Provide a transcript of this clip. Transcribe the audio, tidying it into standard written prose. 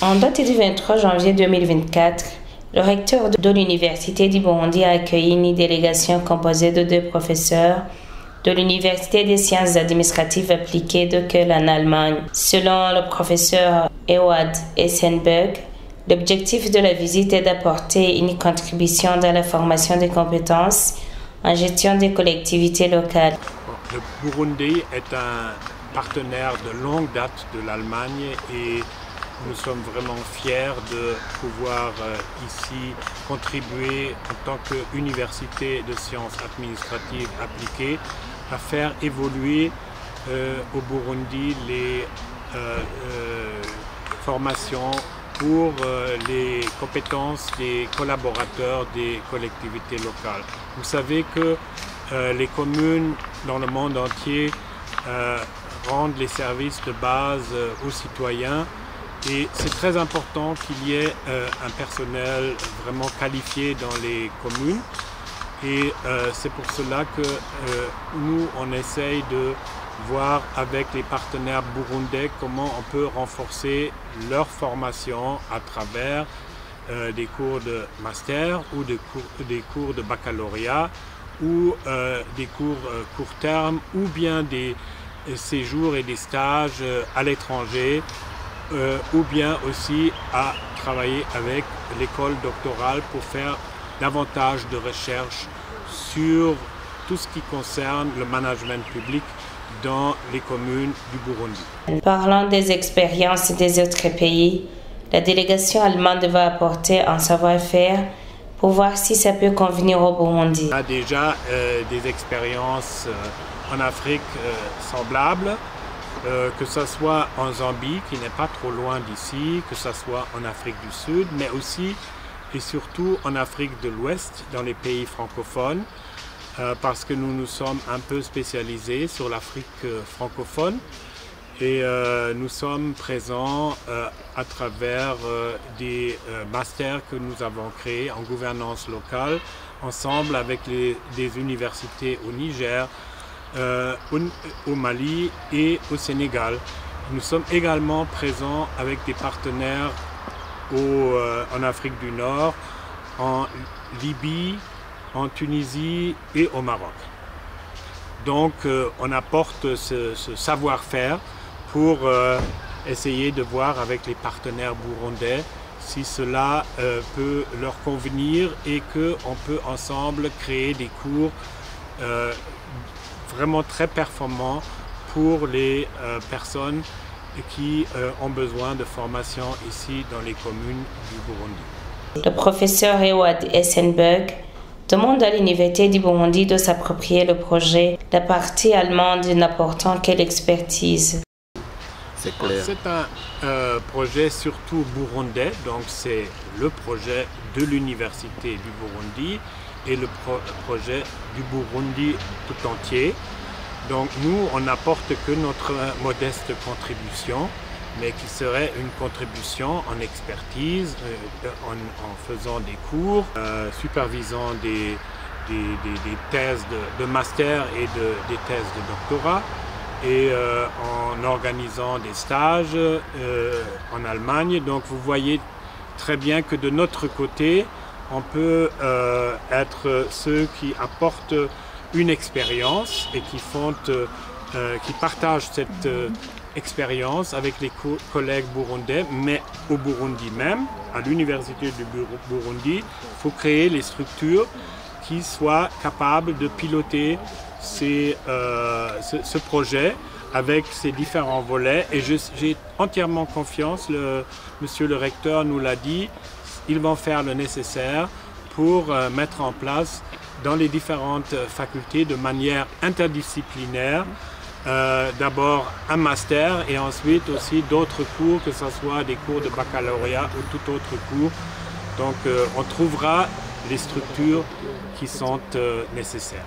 En date du 23 janvier 2024, le recteur de l'Université du Burundi a accueilli une délégation composée de 2 professeurs de l'Université des sciences administratives appliquées de Köln en Allemagne. Selon le professeur Ewad Essenberg, l'objectif de la visite est d'apporter une contribution dans la formation des compétences en gestion des collectivités locales. Le Burundi est un partenaire de longue date de l'Allemagne et nous sommes vraiment fiers de pouvoir ici contribuer en tant qu'université de sciences administratives appliquées à faire évoluer au Burundi les formations pour les compétences des collaborateurs des collectivités locales. Vous savez que les communes dans le monde entier rendent les services de base aux citoyens et c'est très important qu'il y ait un personnel vraiment qualifié dans les communes et c'est pour cela que nous on essaye de voir avec les partenaires burundais comment on peut renforcer leur formation à travers des cours de master ou des cours de baccalauréat ou des cours court terme ou bien des séjours et des stages à l'étranger ou bien aussi à travailler avec l'école doctorale pour faire davantage de recherche sur tout ce qui concerne le management public dans les communes du Burundi. Parlant des expériences des autres pays, la délégation allemande va apporter un savoir-faire pour voir si ça peut convenir au Burundi. On a déjà des expériences en Afrique semblables, que ce soit en Zambie, qui n'est pas trop loin d'ici, que ce soit en Afrique du Sud, mais aussi et surtout en Afrique de l'Ouest, dans les pays francophones, parce que nous nous sommes un peu spécialisés sur l'Afrique francophone et nous sommes présents à travers des masters que nous avons créés en gouvernance locale, ensemble avec des universités au Niger, au Mali et au Sénégal. Nous sommes également présents avec des partenaires en Afrique du Nord, en Libye, en Tunisie et au Maroc. Donc on apporte ce savoir-faire pour essayer de voir avec les partenaires burundais si cela peut leur convenir et qu'on peut ensemble créer des cours vraiment très performants pour les personnes qui ont besoin de formation ici dans les communes du Burundi. Le professeur Ewad Essenberg demande à l'Université du Burundi de s'approprier le projet, la partie allemande n'apportant quelle expertise. C'est clair. C'est un projet surtout burundais, donc c'est le projet de l'Université du Burundi et le projet du Burundi tout entier. Donc nous, on n'apporte que notre modeste contribution, mais qui serait une contribution en expertise, en faisant des cours, supervisant des thèses de master et des thèses de doctorat, et en organisant des stages en Allemagne. Donc vous voyez très bien que de notre côté, on peut être ceux qui apportent une expérience et qui partagent cette expérience avec les collègues burundais, mais au Burundi même, à l'Université du Burundi, il faut créer les structures qui soient capables de piloter ce projet avec ses différents volets. Et j'ai entièrement confiance, monsieur le recteur nous l'a dit, ils vont faire le nécessaire pour mettre en place dans les différentes facultés de manière interdisciplinaire, d'abord un master et ensuite aussi d'autres cours, que ce soit des cours de baccalauréat ou tout autre cours. Donc on trouvera les structures qui sont nécessaires.